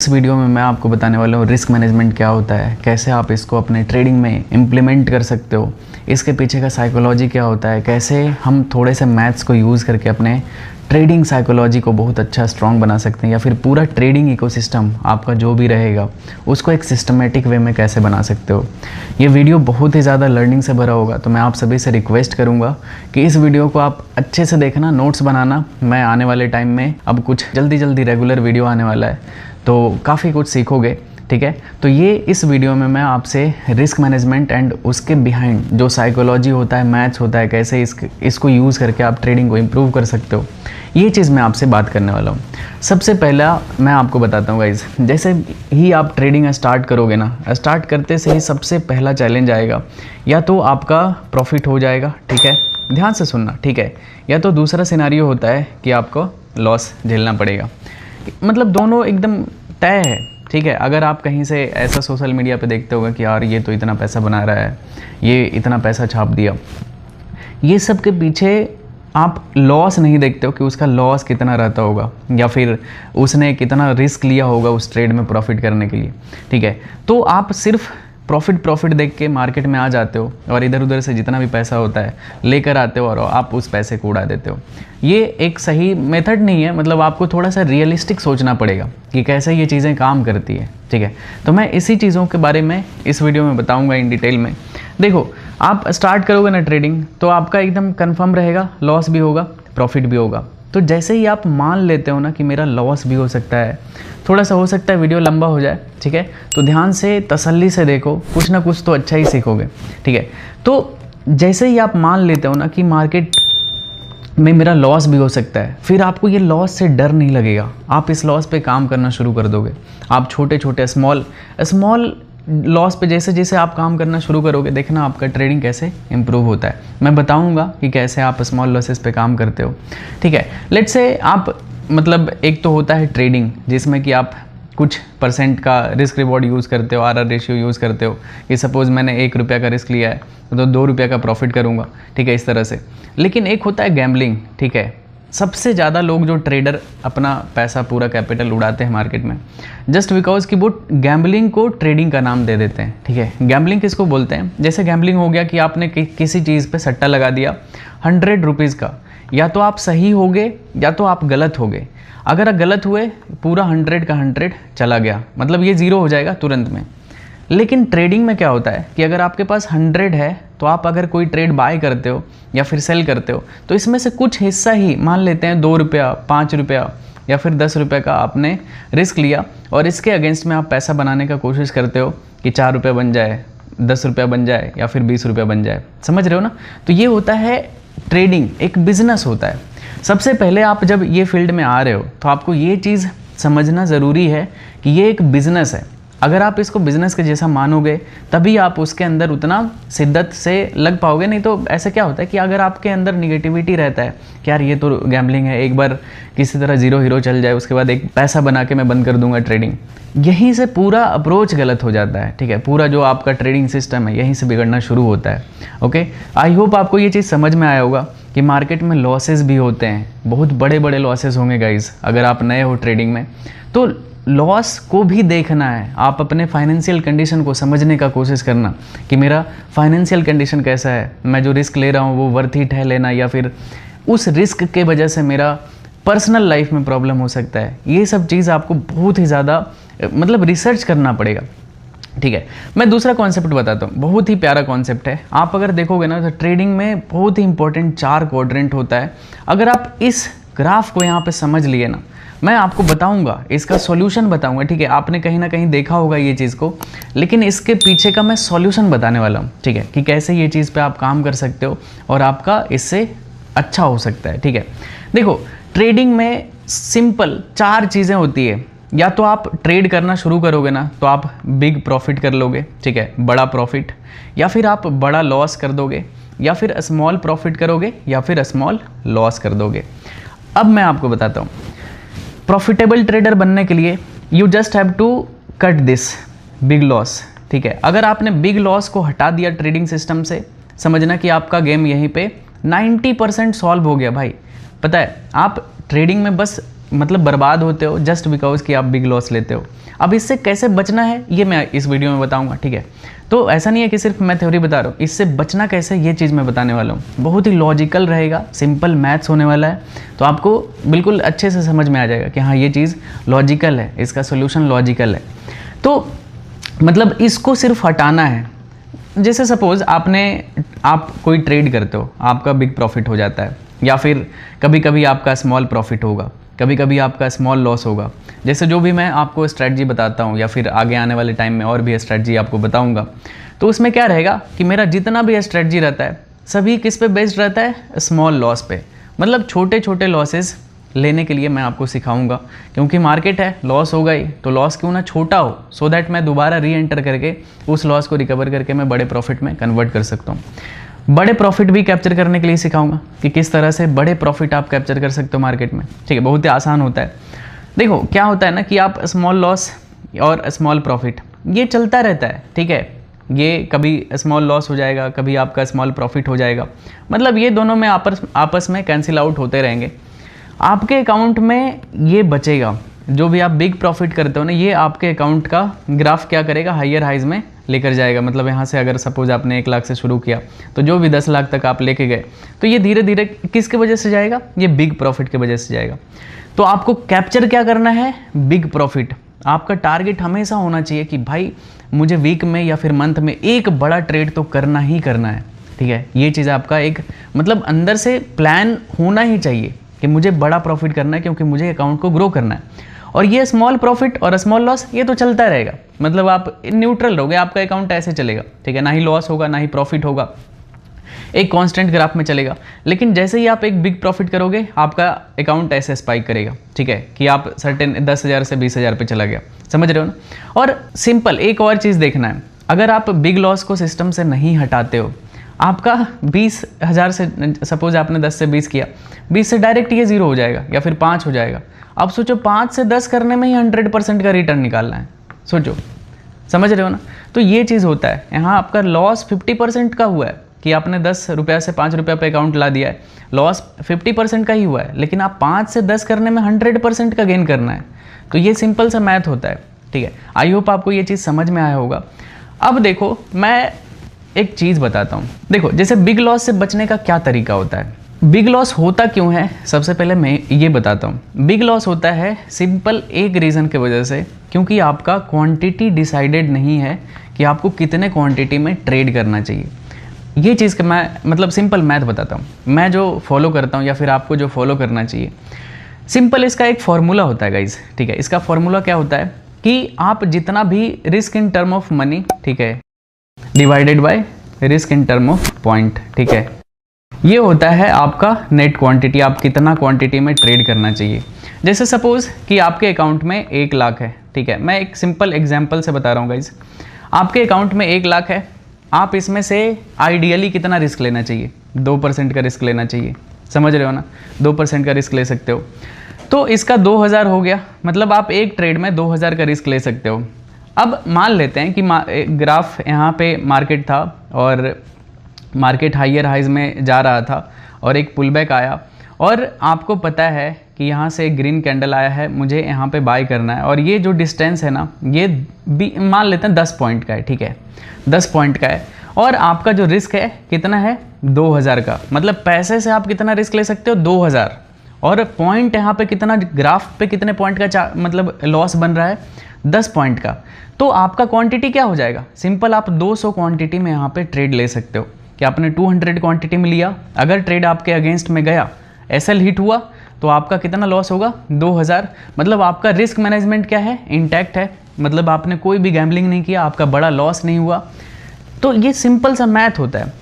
इस वीडियो में मैं आपको बताने वाला हूँ रिस्क मैनेजमेंट क्या होता है, कैसे आप इसको अपने ट्रेडिंग में इम्प्लीमेंट कर सकते हो, इसके पीछे का साइकोलॉजी क्या होता है, कैसे हम थोड़े से मैथ्स को यूज़ करके अपने ट्रेडिंग साइकोलॉजी को बहुत अच्छा स्ट्रॉन्ग बना सकते हैं, या फिर पूरा ट्रेडिंग इकोसिस्टम आपका जो भी रहेगा उसको एक सिस्टमेटिक वे में कैसे बना सकते हो। ये वीडियो बहुत ही ज़्यादा लर्निंग से भरा होगा, तो मैं आप सभी से रिक्वेस्ट करूँगा कि इस वीडियो को आप अच्छे से देखना, नोट्स बनाना। मैं आने वाले टाइम में अब कुछ जल्दी रेगुलर वीडियो आने वाला है, तो काफ़ी कुछ सीखोगे, ठीक है। तो ये इस वीडियो में मैं आपसे रिस्क मैनेजमेंट एंड उसके बिहाइंड जो साइकोलॉजी होता है, मैथ्स होता है, कैसे इसको यूज़ करके आप ट्रेडिंग को इम्प्रूव कर सकते हो, ये चीज़ मैं आपसे बात करने वाला हूँ। सबसे पहला मैं आपको बताता हूँ गाइज, जैसे ही आप ट्रेडिंग स्टार्ट करोगे ना, स्टार्ट करते से ही सबसे पहला चैलेंज आएगा, या तो आपका प्रॉफिट हो जाएगा, ठीक है, ध्यान से सुनना, ठीक है, या तो दूसरा सिनारियो होता है कि आपको लॉस झेलना पड़ेगा। मतलब दोनों एकदम तय है, ठीक है। अगर आप कहीं से ऐसा सोशल मीडिया पे देखते होगा कि यार ये तो इतना पैसा बना रहा है, ये इतना पैसा छाप दिया, ये सब के पीछे आप लॉस नहीं देखते हो कि उसका लॉस कितना रहता होगा, या फिर उसने कितना रिस्क लिया होगा उस ट्रेड में प्रॉफिट करने के लिए, ठीक है। तो आप सिर्फ प्रॉफिट देख के मार्केट में आ जाते हो और इधर उधर से जितना भी पैसा होता है लेकर आते हो और आप उस पैसे को उड़ा देते हो। ये एक सही मेथड नहीं है, मतलब आपको थोड़ा सा रियलिस्टिक सोचना पड़ेगा कि कैसे ये चीज़ें काम करती है, ठीक है। तो मैं इसी चीज़ों के बारे में इस वीडियो में बताऊंगा इन डिटेल में। देखो, आप स्टार्ट करोगे ना ट्रेडिंग, तो आपका एकदम कंफर्म रहेगा, लॉस भी होगा, प्रॉफिट भी होगा। तो जैसे ही आप मान लेते हो ना कि मेरा लॉस भी हो सकता है, थोड़ा सा हो सकता है वीडियो लंबा हो जाए, ठीक है, तो ध्यान से तसल्ली से देखो, कुछ ना कुछ तो अच्छा ही सीखोगे, ठीक है। तो जैसे ही आप मान लेते हो ना कि मार्केट में मेरा लॉस भी हो सकता है, फिर आपको ये लॉस से डर नहीं लगेगा, आप इस लॉस पे काम करना शुरू कर दोगे। आप छोटे छोटे स्मॉल लॉस पे जैसे जैसे आप काम करना शुरू करोगे, देखना आपका ट्रेडिंग कैसे इंप्रूव होता है। मैं बताऊंगा कि कैसे आप स्मॉल लॉसेस पे काम करते हो, ठीक है। लेट्स से आप, मतलब एक तो होता है ट्रेडिंग जिसमें कि आप कुछ परसेंट का रिस्क रिवॉर्ड यूज़ करते हो, RR रेशियो यूज़ करते हो कि सपोज़ मैंने 1 रुपया का रिस्क लिया है तो 2 रुपया का प्रॉफिट करूँगा, ठीक है, इस तरह से। लेकिन एक होता है गैम्बलिंग, ठीक है। सबसे ज़्यादा लोग जो ट्रेडर अपना पैसा, पूरा कैपिटल उड़ाते हैं मार्केट में, जस्ट बिकॉज कि वो गैम्बलिंग को ट्रेडिंग का नाम दे देते हैं, ठीक है। गैम्बलिंग किसको बोलते हैं? जैसे गैम्बलिंग हो गया कि आपने किसी चीज़ पे सट्टा लगा दिया 100 रुपीज़ का, या तो आप सही होगे या तो आप गलत होगे। अगर आप गलत हुए, पूरा 100 का 100 चला गया, मतलब ये ज़ीरो हो जाएगा तुरंत में। लेकिन ट्रेडिंग में क्या होता है कि अगर आपके पास 100 है, तो आप अगर कोई ट्रेड बाय करते हो या फिर सेल करते हो, तो इसमें से कुछ हिस्सा ही, मान लेते हैं 2 रुपया, 5 रुपया या फिर 10 रुपये का आपने रिस्क लिया, और इसके अगेंस्ट में आप पैसा बनाने का कोशिश करते हो कि 4 रुपया बन जाए, 10 रुपया बन जाए, या फिर 20 रुपया बन जाए। समझ रहे हो ना? तो ये होता है ट्रेडिंग, एक बिजनेस होता है। सबसे पहले आप जब ये फील्ड में आ रहे हो तो आपको ये चीज़ समझना ज़रूरी है कि ये एक बिज़नेस है। अगर आप इसको बिज़नेस के जैसा मानोगे तभी आप उसके अंदर उतना शिद्दत से लग पाओगे, नहीं तो ऐसा क्या होता है कि अगर आपके अंदर निगेटिविटी रहता है कि यार ये तो गैम्बलिंग है, एक बार किसी तरह ज़ीरो हीरो चल जाए, उसके बाद एक पैसा बना के मैं बंद कर दूंगा ट्रेडिंग, यहीं से पूरा अप्रोच गलत हो जाता है, ठीक है। पूरा जो आपका ट्रेडिंग सिस्टम है यहीं से बिगड़ना शुरू होता है। ओके, आई होप आपको ये चीज़ समझ में आया होगा कि मार्केट में लॉसेस भी होते हैं, बहुत बड़े बड़े लॉसेस होंगे गाइज। अगर आप नए हो ट्रेडिंग में तो लॉस को भी देखना है, आप अपने फाइनेंशियल कंडीशन को समझने का कोशिश करना कि मेरा फाइनेंशियल कंडीशन कैसा है, मैं जो रिस्क ले रहा हूँ वो वर्थ इट है लेना, या फिर उस रिस्क के वजह से मेरा पर्सनल लाइफ में प्रॉब्लम हो सकता है। ये सब चीज़ आपको बहुत ही ज़्यादा मतलब रिसर्च करना पड़ेगा, ठीक है। मैं दूसरा कॉन्सेप्ट बताता हूँ, बहुत ही प्यारा कॉन्सेप्ट है। आप अगर देखोगे ना तो ट्रेडिंग में बहुत ही इंपॉर्टेंट 4 क्वाड्रेंट होता है। अगर आप इस ग्राफ को यहाँ पे समझ लिए ना, मैं आपको बताऊंगा, इसका सॉल्यूशन बताऊंगा, ठीक है। आपने कहीं ना कहीं देखा होगा ये चीज़ को, लेकिन इसके पीछे का मैं सॉल्यूशन बताने वाला हूँ, ठीक है, कि कैसे ये चीज़ पे आप काम कर सकते हो और आपका इससे अच्छा हो सकता है, ठीक है। देखो, ट्रेडिंग में सिंपल 4 चीज़ें होती है। या तो आप ट्रेड करना शुरू करोगे ना तो आप बिग प्रॉफिट कर लोगे, ठीक है, बड़ा प्रॉफिट, या फिर आप बड़ा लॉस कर दोगे, या फिर स्मॉल प्रॉफिट करोगे, या फिर स्मॉल लॉस कर दोगे। अब मैं आपको बताता हूँ, प्रॉफिटेबल ट्रेडर बनने के लिए you just have to cut this big loss, ठीक है। अगर आपने बिग लॉस को हटा दिया ट्रेडिंग सिस्टम से, समझना कि आपका गेम यहीं पे 90% सॉल्व हो गया भाई। पता है, आप ट्रेडिंग में बस मतलब बर्बाद होते हो जस्ट बिकॉज कि आप बिग लॉस लेते हो। अब इससे कैसे बचना है ये मैं इस वीडियो में बताऊंगा, ठीक है। तो ऐसा नहीं है कि सिर्फ मैं थ्योरी बता रहा हूँ, इससे बचना कैसे ये चीज़ मैं बताने वाला हूँ। बहुत ही लॉजिकल रहेगा, सिंपल मैथ्स होने वाला है, तो आपको बिल्कुल अच्छे से समझ में आ जाएगा कि हाँ ये चीज़ लॉजिकल है, इसका सोल्यूशन लॉजिकल है। तो मतलब इसको सिर्फ हटाना है। जैसे सपोज़ आप कोई ट्रेड करते हो, आपका बिग प्रॉफिट हो जाता है, या फिर कभी कभी आपका स्मॉल प्रॉफिट होगा, कभी कभी आपका स्मॉल लॉस होगा। जैसे जो भी मैं आपको स्ट्रैटेजी बताता हूँ या फिर आगे आने वाले टाइम में और भी स्ट्रैटेजी आपको बताऊँगा, तो उसमें क्या रहेगा कि मेरा जितना भी स्ट्रैटेजी रहता है सभी किस पे बेस्ड रहता है, स्मॉल लॉस पे। मतलब छोटे छोटे लॉसेस लेने के लिए मैं आपको सिखाऊंगा, क्योंकि मार्केट है, लॉस हो गई तो लॉस क्यों ना छोटा हो, सो दैट मैं दोबारा री एंटर करके उस लॉस को रिकवर करके मैं बड़े प्रॉफिट में कन्वर्ट कर सकता हूँ। बड़े प्रॉफिट भी कैप्चर करने के लिए सिखाऊंगा कि किस तरह से बड़े प्रॉफिट आप कैप्चर कर सकते हो मार्केट में, ठीक है। बहुत ही आसान होता है। देखो क्या होता है ना कि आप स्मॉल लॉस और स्मॉल प्रॉफिट ये चलता रहता है, ठीक है। ये कभी स्मॉल लॉस हो जाएगा, कभी आपका स्मॉल प्रॉफिट हो जाएगा, मतलब ये दोनों में आपस में कैंसिल आउट होते रहेंगे। आपके अकाउंट में ये बचेगा, जो भी आप बिग प्रॉफिट करते हो ना, ये आपके अकाउंट का ग्राफ क्या करेगा, हायर हाइज में लेकर जाएगा। मतलब यहाँ से अगर सपोज आपने 1 लाख से शुरू किया तो जो भी 10 लाख तक आप लेके गए, तो ये धीरे धीरे किसके वजह से जाएगा, ये बिग प्रॉफिट की वजह से जाएगा। तो आपको कैप्चर क्या करना है, बिग प्रॉफिट। आपका टारगेट हमेशा होना चाहिए कि भाई मुझे वीक में या फिर मंथ में एक बड़ा ट्रेड तो करना ही करना है, ठीक है। ये चीज़ आपका एक मतलब अंदर से प्लान होना ही चाहिए कि मुझे बड़ा प्रॉफिट करना है, क्योंकि मुझे अकाउंट को ग्रो करना है। और ये स्मॉल प्रॉफिट और स्मॉल लॉस ये तो चलता रहेगा, मतलब आप न्यूट्रल रहोगे, आपका अकाउंट ऐसे चलेगा, ठीक है। ना ही लॉस होगा ना ही प्रॉफिट होगा, एक कांस्टेंट ग्राफ में चलेगा। लेकिन जैसे ही आप एक बिग प्रॉफिट करोगे आपका अकाउंट ऐसे स्पाइक करेगा, ठीक है, कि आप सर्टेन 10,000 से 20,000 पे चला गया, समझ रहे हो ना। और सिंपल एक और चीज़ देखना है, अगर आप बिग लॉस को सिस्टम से नहीं हटाते हो, आपका 20,000 से सपोज आपने 10 से 20 किया, 20 से डायरेक्ट ये 0 हो जाएगा या फिर 5 हो जाएगा। अब सोचो 5 से 10 करने में ही 100% का रिटर्न निकालना है, सोचो, समझ रहे हो ना। तो ये चीज़ होता है, यहाँ आपका लॉस 50% का हुआ है कि आपने 10 रुपया से 5 रुपया पे अकाउंट ला दिया है, लॉस 50% का ही हुआ है, लेकिन आप 5 से 10 करने में 100% का गेन करना है। तो ये सिंपल सा मैथ होता है, ठीक है। आई होप आपको ये चीज़ समझ में आया होगा। अब देखो मैं एक चीज़ बताता हूँ, देखो जैसे बिग लॉस से बचने का क्या तरीका होता है। बिग लॉस होता क्यों है, सबसे पहले मैं ये बताता हूँ। बिग लॉस होता है सिंपल एक रीज़न की वजह से, क्योंकि आपका क्वांटिटी डिसाइडेड नहीं है कि आपको कितने क्वांटिटी में ट्रेड करना चाहिए। ये चीज़ का मैं मतलब सिंपल मैथ बताता हूँ, मैं जो फॉलो करता हूँ या फिर आपको जो फॉलो करना चाहिए। सिंपल इसका एक फॉर्मूला होता है गाइज, ठीक है। इसका फॉर्मूला क्या होता है कि आप जितना भी risk in term of money, ठीक है, divided by risk in term of point, ठीक है, ये होता है आपका नेट क्वांटिटी, आप कितना क्वांटिटी में ट्रेड करना चाहिए। जैसे सपोज कि आपके अकाउंट में 1 लाख है, ठीक है, मैं एक सिंपल एग्जांपल से बता रहा हूँ गाइज। आपके अकाउंट में 1 लाख है, आप इसमें से आइडियली कितना रिस्क लेना चाहिए, 2% का रिस्क लेना चाहिए, समझ रहे हो ना, 2% का रिस्क ले सकते हो। तो इसका 2000 हो गया, मतलब आप एक ट्रेड में 2000 का रिस्क ले सकते हो। अब मान लेते हैं कि ग्राफ यहाँ पे मार्केट था और मार्केट हायर हाइज में जा रहा था और एक पुल बैक आया, और आपको पता है कि यहाँ से एक ग्रीन कैंडल आया है, मुझे यहाँ पे बाय करना है, और ये जो डिस्टेंस है ना, ये भी मान लेते हैं 10 पॉइंट का है, ठीक है, 10 पॉइंट का है, और आपका जो रिस्क है कितना है, 2000 का। मतलब पैसे से आप कितना रिस्क ले सकते हो, 2000, और पॉइंट यहाँ पे कितना, ग्राफ पे कितने पॉइंट का मतलब लॉस बन रहा है, 10 पॉइंट का। तो आपका क्वांटिटी क्या हो जाएगा, सिंपल आप 200 क्वांटिटी में यहाँ पे ट्रेड ले सकते हो कि आपने 200 क्वांटिटी में लिया, अगर ट्रेड आपके अगेंस्ट में गया, एसएल हिट हुआ, तो आपका कितना लॉस होगा, 2000। मतलब आपका रिस्क मैनेजमेंट क्या है, इंटैक्ट है, मतलब आपने कोई भी गैम्बलिंग नहीं किया, आपका बड़ा लॉस नहीं हुआ। तो ये सिंपल सा मैथ होता है।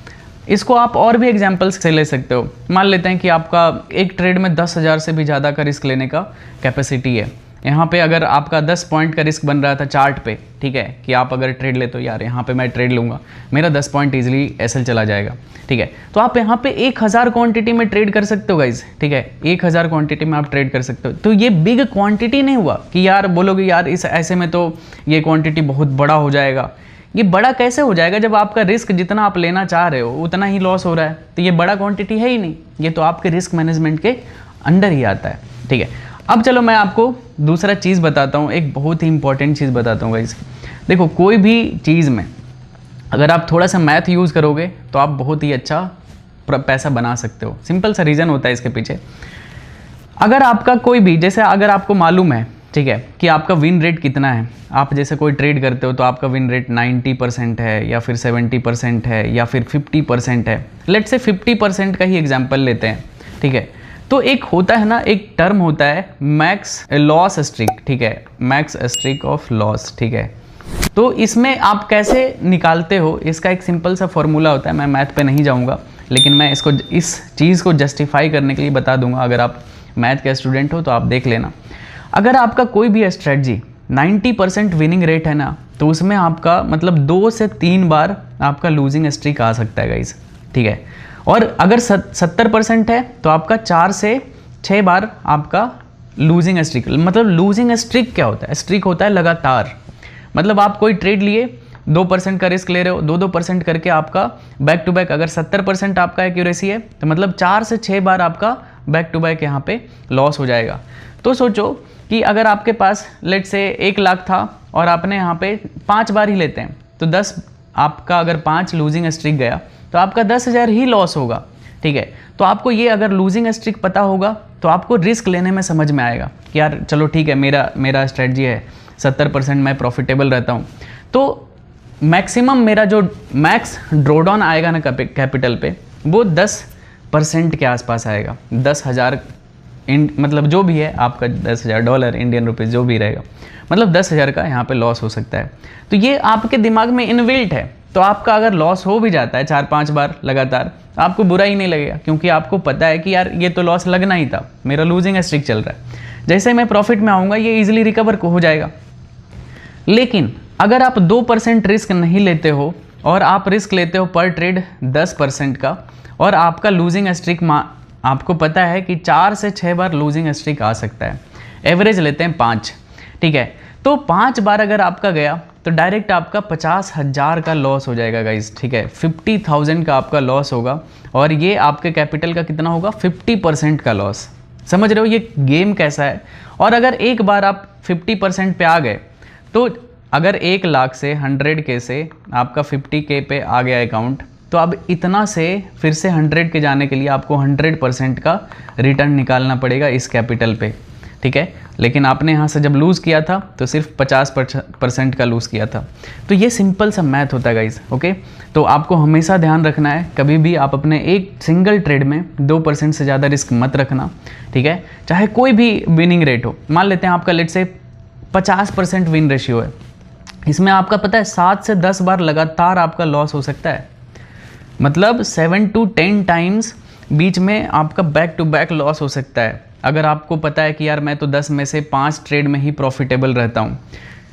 इसको आप और भी एग्जांपल्स से ले सकते हो। मान लेते हैं कि आपका एक ट्रेड में 10,000 से भी ज़्यादा का रिस्क लेने का कैपेसिटी है। यहाँ पे अगर आपका 10 पॉइंट का रिस्क बन रहा था चार्ट पे, ठीक है, कि आप अगर ट्रेड ले तो यार यहाँ पे मैं ट्रेड लूँगा, मेरा 10 पॉइंट ईजिली एसएल चला जाएगा, ठीक है। तो आप यहाँ पे 1000 क्वांटिटी में ट्रेड कर सकते हो गाइज, ठीक है, 1000 क्वांटिटी में आप ट्रेड कर सकते हो। तो ये बिग क्वांटिटी नहीं हुआ कि यार बोलोगे यार इस ऐसे में तो ये क्वांटिटी बहुत बड़ा हो जाएगा। ये बड़ा कैसे हो जाएगा जब आपका रिस्क जितना आप लेना चाह रहे हो उतना ही लॉस हो रहा है, तो ये बड़ा क्वांटिटी है ही नहीं, ये तो आपके रिस्क मैनेजमेंट के अंडर ही आता है, ठीक है। अब चलो मैं आपको दूसरा चीज़ बताता हूँ, एक बहुत ही इंपॉर्टेंट चीज़ बताता हूँ गाइस। देखो कोई भी चीज़ में अगर आप थोड़ा सा मैथ यूज़ करोगे तो आप बहुत ही अच्छा पैसा बना सकते हो। सिंपल सा रीज़न होता है इसके पीछे। अगर आपका कोई भी, जैसे अगर आपको मालूम है, ठीक है, कि आपका विन रेट कितना है, आप जैसे कोई ट्रेड करते हो तो आपका विन रेट 90% है या फिर 70% है या फिर 50% है, लेट से 50% का ही एग्जाम्पल लेते हैं, ठीक है। तो एक होता है ना, एक टर्म होता है मैक्स लॉस स्ट्रिक, ठीक है, मैक्स स्ट्रिक ऑफ लॉस, ठीक है। तो इसमें आप कैसे निकालते हो, इसका एक सिंपल सा फॉर्मूला होता है। मैं मैथ पे नहीं जाऊंगा, लेकिन मैं इसको, इस चीज़ को जस्टिफाई करने के लिए बता दूंगा। अगर आप मैथ के स्टूडेंट हो तो आप देख लेना। अगर आपका कोई भी स्ट्रेटजी 90% विनिंग रेट है ना, तो उसमें आपका मतलब 2 से 3 बार आपका लूजिंग स्ट्रिक आ सकता है गाइस, ठीक है। और अगर 70% है तो आपका 4 से 6 बार आपका लूजिंग स्ट्रिक। मतलब लूजिंग स्ट्रिक क्या होता है? स्ट्रिक होता है लगातार। मतलब आप कोई ट्रेड लिए, 2% का रिस्क ले रहे हो, 2% करके आपका बैक टू बैक, अगर 70% आपका एक्यूरेसी है तो मतलब 4 से 6 बार आपका बैक टू बैक यहाँ पे लॉस हो जाएगा। तो सोचो कि अगर आपके पास लेट से 1 लाख था और आपने यहाँ पे 5 बार ही लेते हैं, तो 10, आपका अगर 5 लूजिंग स्ट्रिक गया तो आपका 10,000 ही लॉस होगा, ठीक है। तो आपको ये अगर लूजिंग स्ट्रिक पता होगा तो आपको रिस्क लेने में समझ में आएगा कि यार चलो ठीक है, मेरा स्ट्रेटजी है 70% मैं प्रॉफिटेबल रहता हूँ, तो मैक्सिमम मेरा जो मैक्स ड्रॉडाउन आएगा ना कैपिटल पे, वो 10% के आसपास आएगा। 10,000 मतलब जो भी है आपका, $10,000 इंडियन रुपीज़ जो भी रहेगा, मतलब 10,000 का यहाँ पे लॉस हो सकता है। तो ये आपके दिमाग में इनबिल्ट है। तो आपका अगर लॉस हो भी जाता है 4-5 बार लगातार, आपको बुरा ही नहीं लगेगा, क्योंकि आपको पता है कि यार ये तो लॉस लगना ही था, मेरा लूजिंग स्ट्रिक चल रहा है, जैसे मैं प्रॉफिट में आऊँगा ये ईजिली रिकवर हो जाएगा। लेकिन अगर आप 2% रिस्क नहीं लेते हो और आप रिस्क लेते हो पर ट्रेड 10% का, और आपका लूजिंग स्ट्रिक आपको पता है कि 4 से 6 बार लूजिंग स्ट्रिक आ सकता है, एवरेज लेते हैं 5, ठीक है। तो 5 बार अगर आपका गया तो डायरेक्ट आपका 50,000 का लॉस हो जाएगा गाइस, ठीक है। 50,000 का आपका लॉस होगा, और ये आपके कैपिटल का कितना होगा? 50% का लॉस। समझ रहे हो ये गेम कैसा है? और अगर एक बार आप 50% पे आ गए, तो अगर 1 लाख से 100K से आपका 50K पे आ गया अकाउंट, तो अब इतना से फिर से 100 के जाने के लिए आपको 100% का रिटर्न निकालना पड़ेगा इस कैपिटल पे, ठीक है। लेकिन आपने यहाँ से जब लूज़ किया था तो सिर्फ 50% का लूज़ किया था। तो ये सिंपल सा मैथ होता है गाइस, ओके। तो आपको हमेशा ध्यान रखना है, कभी भी आप अपने एक सिंगल ट्रेड में 2% से ज़्यादा रिस्क मत रखना, ठीक है। चाहे कोई भी विनिंग रेट हो, मान लेते हैं आपका लेट से 50% विन रेशियो है, इसमें आपका पता है 7 से 10 बार लगातार आपका लॉस हो सकता है। मतलब 7 to 10 टाइम्स बीच में आपका बैक टू बैक लॉस हो सकता है। अगर आपको पता है कि यार मैं तो 10 में से 5 ट्रेड में ही प्रॉफिटेबल रहता हूँ,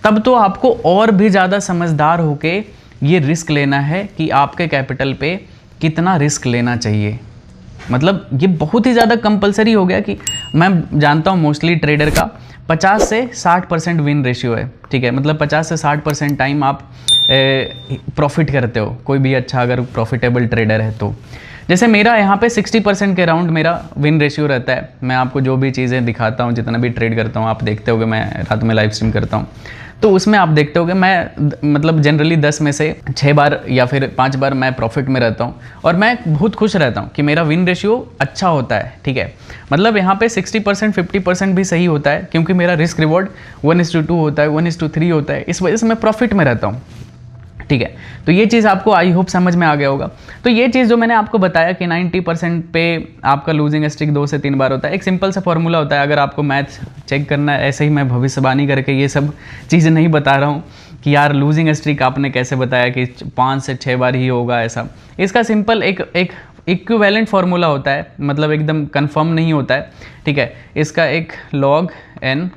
तब तो आपको और भी ज़्यादा समझदार होके ये रिस्क लेना है कि आपके कैपिटल पे कितना रिस्क लेना चाहिए। मतलब ये बहुत ही ज़्यादा कंपलसरी हो गया कि मैं जानता हूँ मोस्टली ट्रेडर का 50 से 60% विन रेशियो है, ठीक है। मतलब 50 से 60% टाइम आप प्रॉफिट करते हो, कोई भी अच्छा अगर प्रॉफिटेबल ट्रेडर है तो। जैसे मेरा यहाँ पे 60% के अराउंड मेरा विन रेशियो रहता है। मैं आपको जो भी चीज़ें दिखाता हूँ, जितना भी ट्रेड करता हूँ, आप देखते होगे, मैं रात में लाइव स्ट्रीम करता हूँ, तो उसमें आप देखते होगे मैं मतलब जनरली 10 में से 6 बार या फिर 5 बार मैं प्रॉफिट में रहता हूँ, और मैं बहुत खुश रहता हूँ कि मेरा विन रेशियो अच्छा होता है, ठीक है। मतलब यहाँ पे 60% 50% भी सही होता है, क्योंकि मेरा रिस्क रिवॉर्ड 1:2 होता है, 1:3 होता है, इस वजह से मैं प्रॉफिट में रहता हूँ, ठीक है। तो ये चीज़ आपको आई होप समझ में आ गया होगा। तो ये चीज़ जो मैंने आपको बताया कि 90% पे आपका लूजिंग स्ट्रिक 2 से 3 बार होता है, एक सिंपल सा फॉर्मूला होता है। अगर आपको मैथ चेक करना है, ऐसे ही मैं भविष्यवाणी करके ये सब चीज़ें नहीं बता रहा हूँ कि यार लूजिंग स्ट्रिक आपने कैसे बताया कि 5 से 6 बार ही होगा ऐसा। इसका सिंपल एक इक्विवेलेंट फार्मूला होता है, मतलब एकदम कंफर्म नहीं होता है, ठीक है। इसका एक log n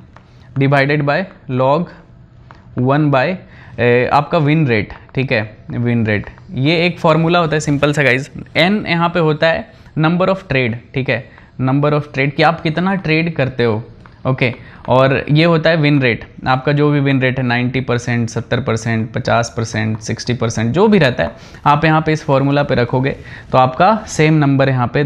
divided by log 1 by आपका विन रेट, ठीक है, विन रेट, ये एक फार्मूला होता है सिंपल सा गाइज। n यहाँ पे होता है नंबर ऑफ ट्रेड, ठीक है, नंबर ऑफ ट्रेड कि आप कितना ट्रेड करते हो, ओके। और ये होता है विन रेट, आपका जो भी विन रेट है 90%, 70%, 50%, 60%, जो भी रहता है आप यहाँ पे इस फॉर्मूला पे रखोगे तो आपका सेम नंबर यहाँ पे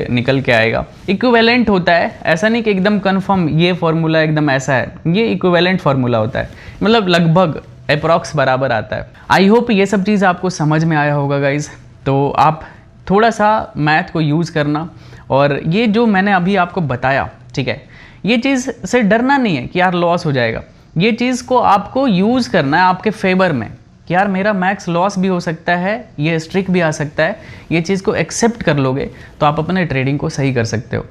निकल के आएगा। इक्विवेलेंट होता है, ऐसा नहीं कि एकदम कन्फर्म ये फॉर्मूला एकदम ऐसा है, ये इक्विवेलेंट फार्मूला होता है, मतलब लगभग अप्रॉक्स बराबर आता है। आई होप ये सब चीज़ आपको समझ में आया होगा गाइज। तो आप थोड़ा सा मैथ को यूज़ करना, और ये जो मैंने अभी आपको बताया, ठीक है, ये चीज़ से डरना नहीं है कि यार लॉस हो जाएगा। ये चीज़ को आपको यूज़ करना है आपके फेवर में कि यार मेरा मैक्स लॉस भी हो सकता है, ये स्ट्रिक भी आ सकता है। ये चीज़ को एक्सेप्ट कर लोगे तो आप अपने ट्रेडिंग को सही कर सकते हो।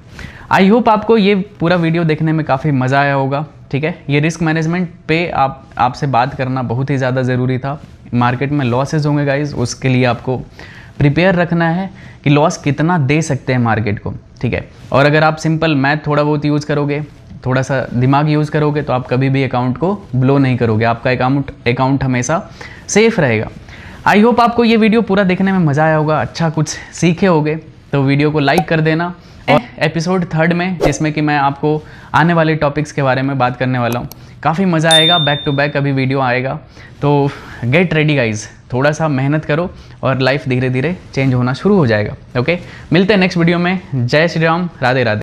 आई होप आपको ये पूरा वीडियो देखने में काफ़ी मज़ा आया होगा, ठीक है। ये रिस्क मैनेजमेंट पे आपसे बात करना बहुत ही ज़्यादा ज़रूरी था। मार्केट में लॉसेज होंगे गाइज, उसके लिए आपको प्रिपेयर रखना है कि लॉस कितना दे सकते हैं मार्केट को, ठीक है। और अगर आप सिंपल मैथ थोड़ा बहुत यूज़ करोगे, थोड़ा सा दिमाग यूज़ करोगे, तो आप कभी भी अकाउंट को ब्लो नहीं करोगे, आपका अकाउंट हमेशा सेफ रहेगा। आई होप आपको ये वीडियो पूरा देखने में मज़ा आया होगा, अच्छा कुछ सीखे होगे, तो वीडियो को लाइक कर देना। और एपिसोड 3 में, जिसमें कि मैं आपको आने वाले टॉपिक्स के बारे में बात करने वाला हूँ, काफ़ी मज़ा आएगा, बैक टू बैक अभी वीडियो आएगा। तो गेट रेडी गाइज, थोड़ा सा मेहनत करो और लाइफ धीरे धीरे चेंज होना शुरू हो जाएगा। ओके, मिलते हैं नेक्स्ट वीडियो में। जय श्री राम, राधे राधे।